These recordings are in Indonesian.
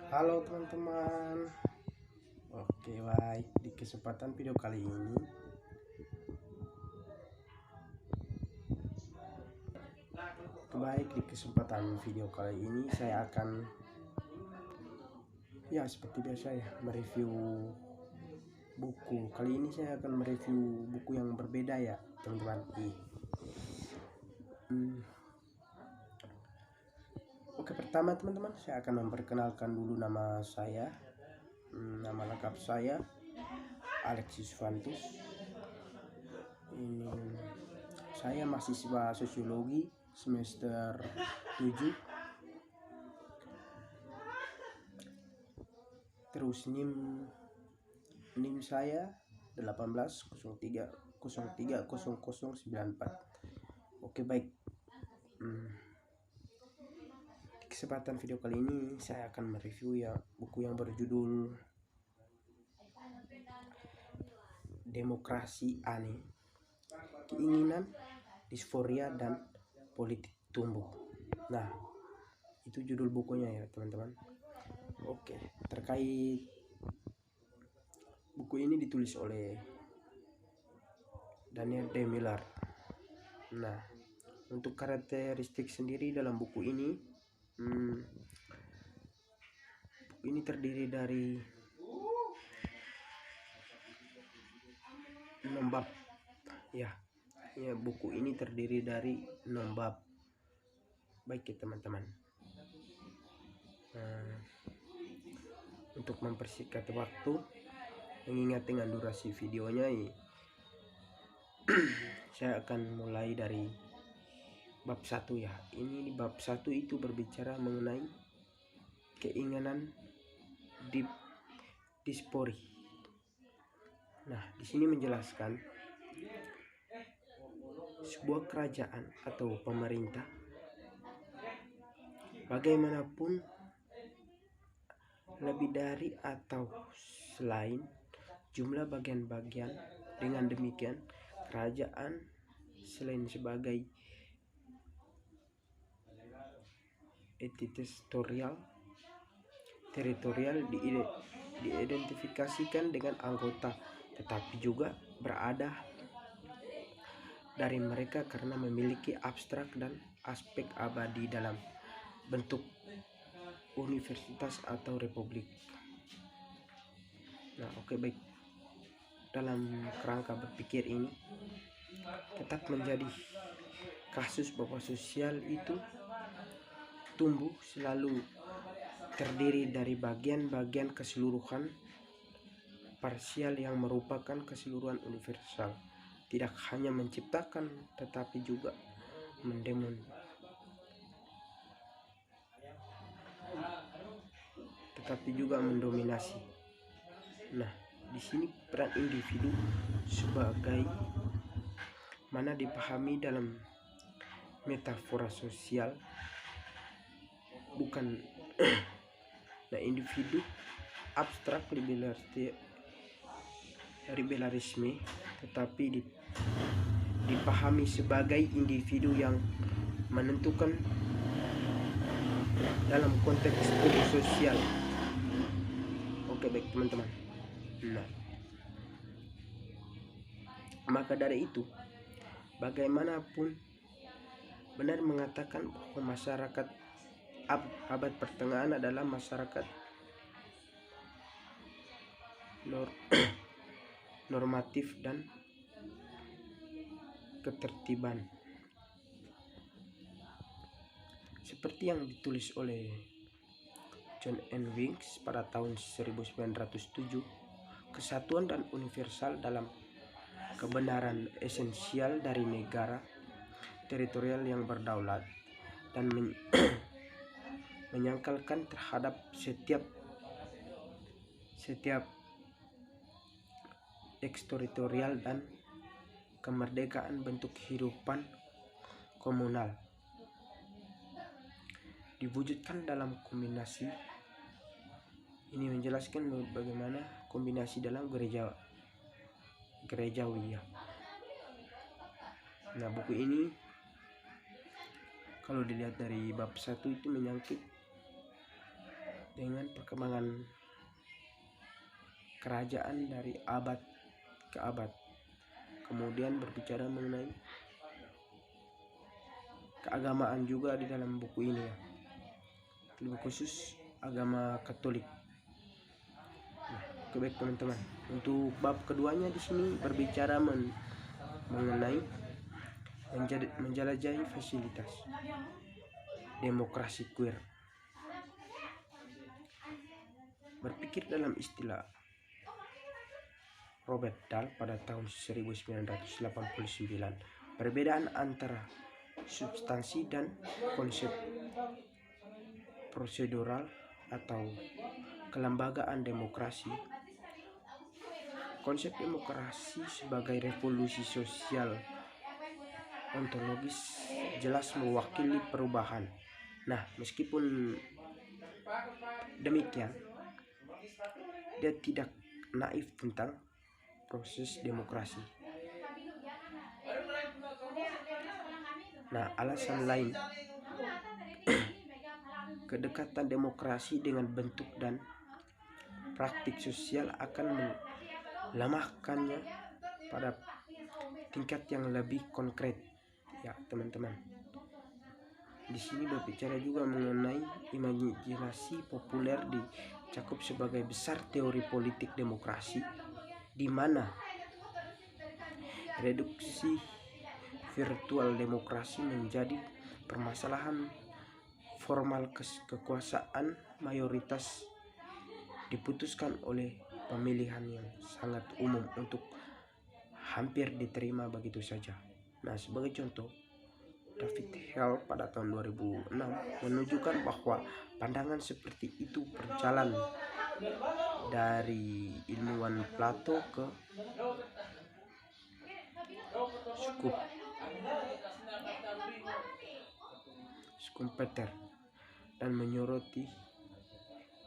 Halo teman-teman. Oke, baik. Di kesempatan video kali ini saya akan seperti biasa mereview buku. Kali ini saya akan mereview buku yang berbeda ya, teman-teman. Oke, pertama teman-teman, saya akan memperkenalkan dulu nama saya. Nama lengkap saya Alexis Fantus. Saya mahasiswa sosiologi semester 7. Terus NIM saya 1803030094. Oke, baik. Di kesempatan video kali ini saya akan mereview buku yang berjudul Demokrasi Aneh, Keinginan, Disforia, dan Politik Tumbuh. Nah, itu judul bukunya ya teman-teman. Oke, terkait buku ini ditulis oleh Daniel D. Miller. Nah, untuk karakteristik sendiri dalam buku ini, buku ini terdiri dari 6 bab. Buku ini terdiri dari 6 bab. Baik ya teman-teman. Untuk mempersingkat waktu, mengingat dengan durasi videonya, saya akan mulai dari bab 1 ya. Ini di bab 1 itu berbicara mengenai keinginan dispori. Nah, di sini menjelaskan sebuah kerajaan atau pemerintah bagaimanapun lebih dari atau selain jumlah bagian-bagian. Dengan demikian, kerajaan selain sebagai entitas teritorial diidentifikasikan dengan anggota, tetapi juga berada dari mereka karena memiliki abstrak dan aspek abadi dalam bentuk universitas atau republik. Nah, oke, baik. Dalam kerangka berpikir ini tetap menjadi kasus bahwa sosial itu tumbuh selalu terdiri dari bagian-bagian keseluruhan parsial yang merupakan keseluruhan universal, tidak hanya menciptakan tetapi juga mendominasi. Nah, di sini peran individu sebagai mana dipahami dalam metafora sosial bukan nah, individu abstrak liberalisme, tetapi dipahami sebagai individu yang menentukan dalam konteks tubuh sosial. Oke, baik teman-teman. Nah, maka dari itu, bagaimanapun benar mengatakan bahwa masyarakat abad pertengahan adalah masyarakat normatif dan ketertiban, seperti yang ditulis oleh John N. Wilkes pada tahun 1907. Kesatuan dan universal dalam kebenaran esensial dari negara teritorial yang berdaulat dan menyangkalkan terhadap setiap eksteritorial dan kemerdekaan bentuk kehidupan komunal diwujudkan dalam kombinasi. Ini menjelaskan bagaimana kombinasi dalam gerejawi ya. Nah, buku ini kalau dilihat dari bab 1 itu menyangkut dengan perkembangan kerajaan dari abad ke abad. Kemudian berbicara mengenai keagamaan juga di dalam buku ini ya, lebih khusus agama Katolik. Nah, baik teman-teman, untuk bab keduanya di sini berbicara mengenai menjelajahi fasilitas demokrasi queer. Berpikir dalam istilah Robert Dahl pada tahun 1989, perbedaan antara substansi dan konsep prosedural atau kelembagaan demokrasi. Konsep demokrasi sebagai revolusi sosial ontologis jelas mewakili perubahan. Nah, meskipun demikian, dia tidak naif tentang proses demokrasi. Nah, alasan lain, kedekatan demokrasi dengan bentuk dan praktik sosial akan melemahkannya pada tingkat yang lebih konkret. Ya, teman-teman. Di sini berbicara juga mengenai imajinasi populer dicakup sebagai besar teori politik demokrasi, di mana reduksi virtual demokrasi menjadi permasalahan formal kekuasaan mayoritas diputuskan oleh pemilihan yang sangat umum untuk hampir diterima begitu saja. Nah, sebagai contoh, David Hale pada tahun 2006 menunjukkan bahwa pandangan seperti itu berjalan dari ilmuwan Plato ke Schumpeter dan menyoroti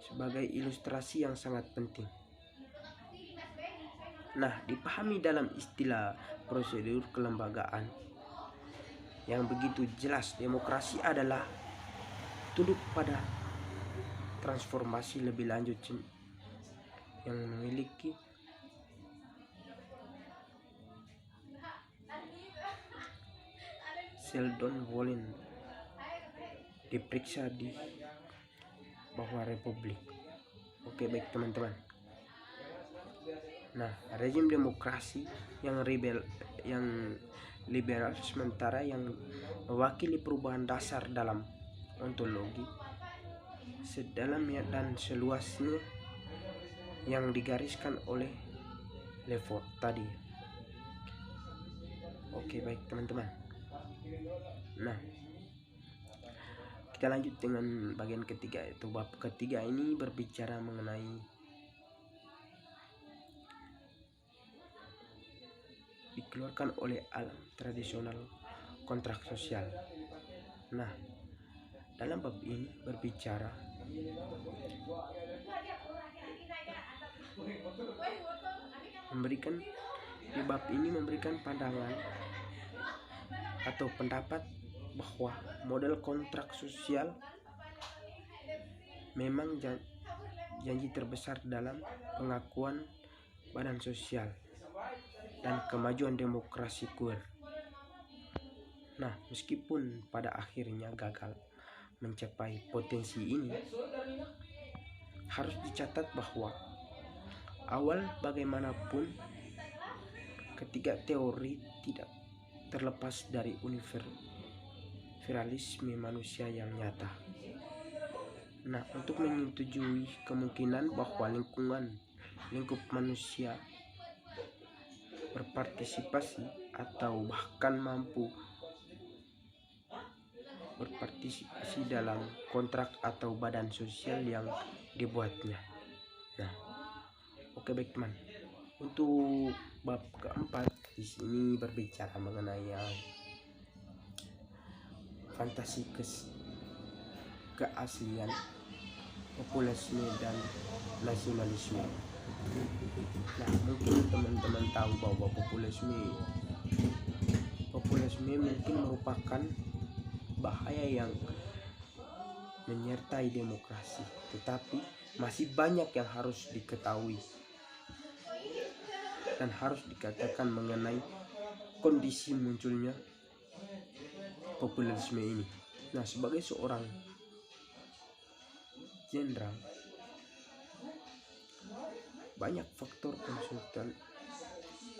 sebagai ilustrasi yang sangat penting. Nah, dipahami dalam istilah prosedur kelembagaan yang begitu jelas, demokrasi adalah tunduk pada transformasi lebih lanjut yang memiliki Sheldon Wolin diperiksa di bawah Republik. Oke, baik teman-teman. Nah, rezim demokrasi yang liberal sementara yang mewakili perubahan dasar dalam ontologi sedalamnya dan seluasnya yang digariskan oleh Lefort tadi. Oke, baik teman-teman. Nah, kita lanjut dengan bagian ketiga, yaitu bab ketiga ini berbicara mengenai dikeluarkan oleh alam tradisional kontrak sosial. Nah, dalam bab ini berbicara memberikan pandangan atau pendapat bahwa model kontrak sosial memang janji terbesar dalam pengakuan badan sosial dan kemajuan demokrasi queer. Nah, meskipun pada akhirnya gagal mencapai potensi ini, harus dicatat bahwa awal bagaimanapun ketiga teori tidak terlepas dari universalisme manusia yang nyata. Nah, untuk menyetujui kemungkinan bahwa lingkup manusia berpartisipasi atau bahkan mampu berpartisipasi dalam kontrak atau badan sosial yang dibuatnya. Nah, oke baik teman. Untuk bab keempat di sini berbicara mengenai fantasi keaslian, populisme dan nasionalisme. Nah, mungkin teman-teman tahu bahwa populisme mungkin merupakan bahaya yang menyertai demokrasi, tetapi masih banyak yang harus diketahui dan harus dikatakan mengenai kondisi munculnya populisme ini. Nah, sebagai seorang jenderal, banyak faktor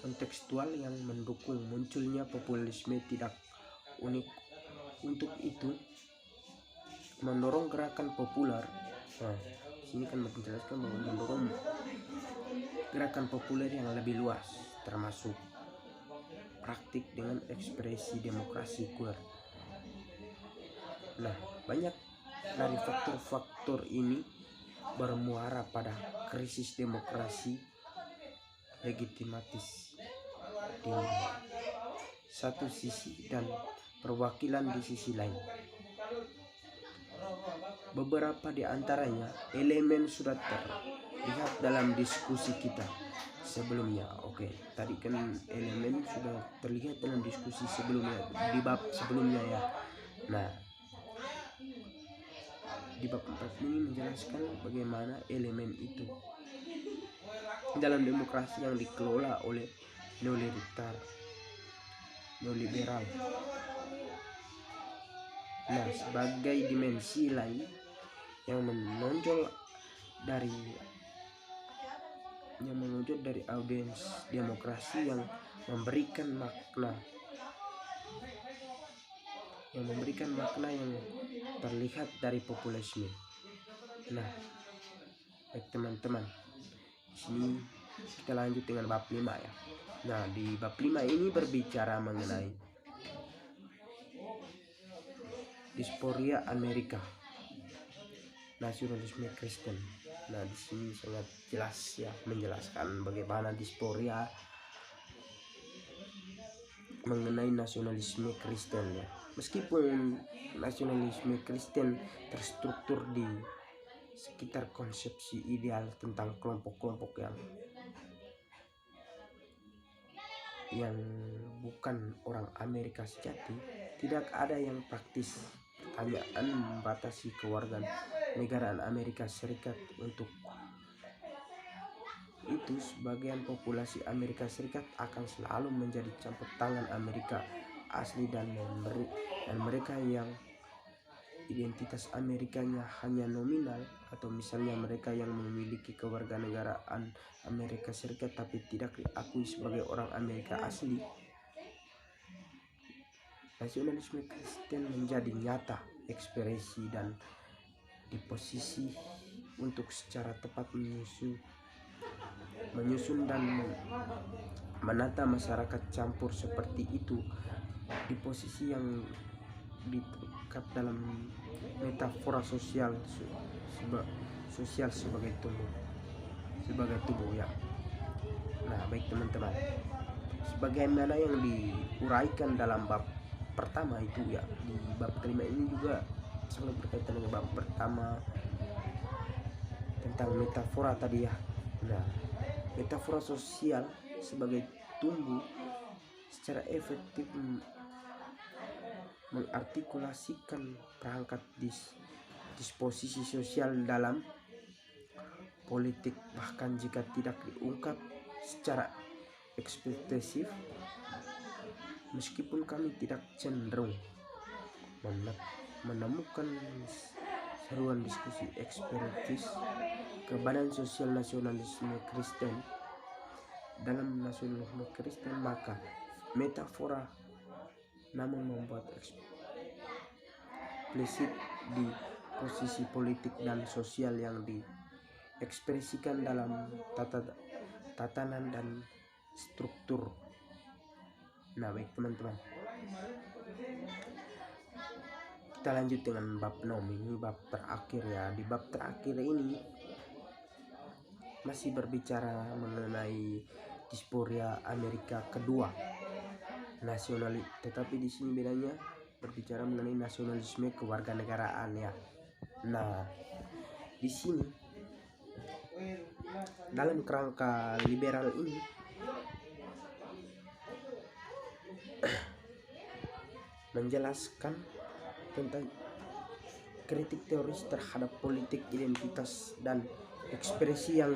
kontekstual yang mendukung munculnya populisme tidak unik. Untuk itu, mendorong gerakan populer. Nah, sini kan menjelaskan bahwa mendorong gerakan populer yang lebih luas, termasuk praktik dengan ekspresi demokrasi queer. Nah, banyak dari faktor-faktor ini bermuara pada krisis demokrasi legitimatis di satu sisi dan perwakilan di sisi lain. Beberapa di antaranya elemen sudah terlihat dalam diskusi kita sebelumnya. Oke, tadi kan elemen sudah terlihat dalam diskusi sebelumnya, di bab sebelumnya ya. Nah, di bab 4 ini menjelaskan bagaimana elemen itu dalam demokrasi yang dikelola oleh neoliberal. Nah, sebagai dimensi lain yang menonjol dari audiens demokrasi yang memberikan makna yang terlihat dari populisme. Nah, baik teman-teman, di sini kita lanjut dengan bab 5 ya. Nah, di bab 5 ini berbicara mengenai diaspora Amerika, nasionalisme Kristen. Nah, di sini sangat jelas ya menjelaskan bagaimana diaspora mengenai nasionalisme Kristen ya. Meskipun nasionalisme Kristen terstruktur di sekitar konsepsi ideal tentang kelompok-kelompok yang bukan orang Amerika sejati, tidak ada yang praktis. Pertanyaan membatasi kewarganegaraan Amerika Serikat. Untuk itu, sebagian populasi Amerika Serikat akan selalu menjadi campur tangan Amerika asli dan mereka yang identitas Amerikanya hanya nominal, atau misalnya mereka yang memiliki kewarganegaraan Amerika Serikat tapi tidak diakui sebagai orang Amerika asli. Nasionalisme Kristen menjadi nyata ekspresi dan diposisi untuk secara tepat menyusun dan menata masyarakat campur seperti itu, di posisi yang ditekap dalam metafora sosial sebagai tubuh ya. Nah, baik teman-teman, sebagaimana yang diuraikan dalam bab pertama itu ya, di bab kelima ini juga sangat berkaitan dengan bab pertama tentang metafora tadi ya. Nah, metafora sosial sebagai tumbuh secara efektif mengartikulasikan perangkat disposisi sosial dalam politik, bahkan jika tidak diungkap secara eksplisit. Meskipun kami tidak cenderung menemukan seruan diskusi eksplisit ke badan sosial nasionalisme Kristen dalam nasionalisme Kristen, maka metafora namun membuat eksplisit di posisi politik dan sosial yang diekspresikan dalam tatanan dan struktur. Nah, baik teman-teman, kita lanjut dengan bab 6. Ini bab terakhir ya. Di bab terakhir ini masih berbicara mengenai diaspora Amerika kedua, nasionalis, tetapi di sini bedanya berbicara mengenai nasionalisme kewarganegaraan ya. Nah, di sini dalam kerangka liberal ini menjelaskan tentang kritik teoris terhadap politik identitas dan ekspresi yang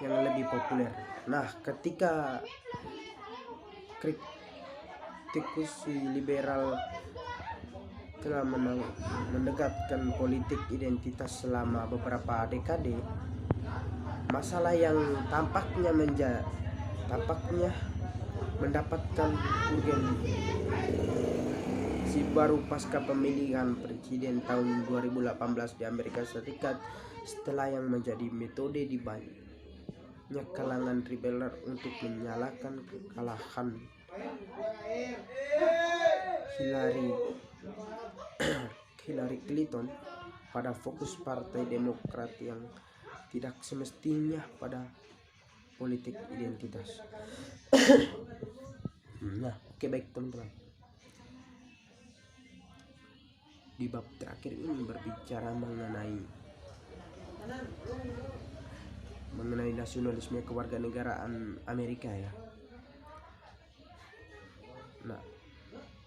lebih populer. Nah, ketika kritikus liberal telah mendekatkan politik identitas selama beberapa dekade, masalah yang tampaknya mendapatkan urgensi baru pasca pemilihan presiden tahun 2018 di Amerika Serikat, setelah yang menjadi metode di banyak kalangan liberal untuk menyalahkan kekalahan Hillary Clinton pada fokus Partai Demokrat yang tidak semestinya pada politik identitas. Nah, oke, baik teman-teman. Di bab terakhir ini berbicara mengenai nasionalisme kewarganegaraan Amerika ya. Nah,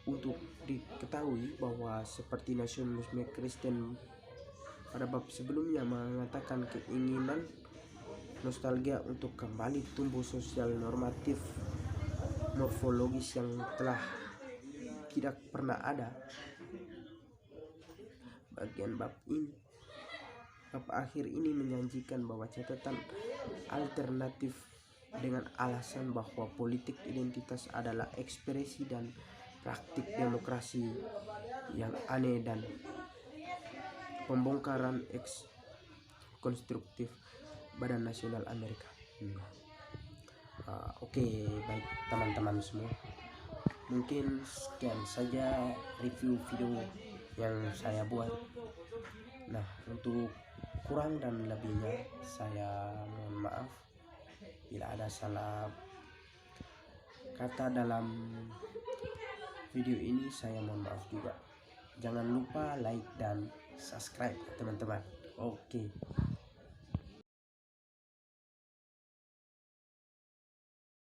untuk diketahui bahwa seperti nasionalisme Kristen pada bab sebelumnya mengatakan keinginan nostalgia untuk kembali tumbuh sosial normatif morfologis yang telah tidak pernah ada. Bagian bab akhir ini menjanjikan bahwa catatan alternatif dengan alasan bahwa politik identitas adalah ekspresi dan praktik demokrasi yang aneh dan pembongkaran konstruktif Badan Nasional Amerika. Oke, baik teman-teman semua, mungkin sekian saja review video yang saya buat. Nah, untuk kurang dan lebihnya saya mohon maaf bila ada salah kata dalam video ini, saya mohon maaf juga. Jangan lupa like dan subscribe teman-teman. Oke.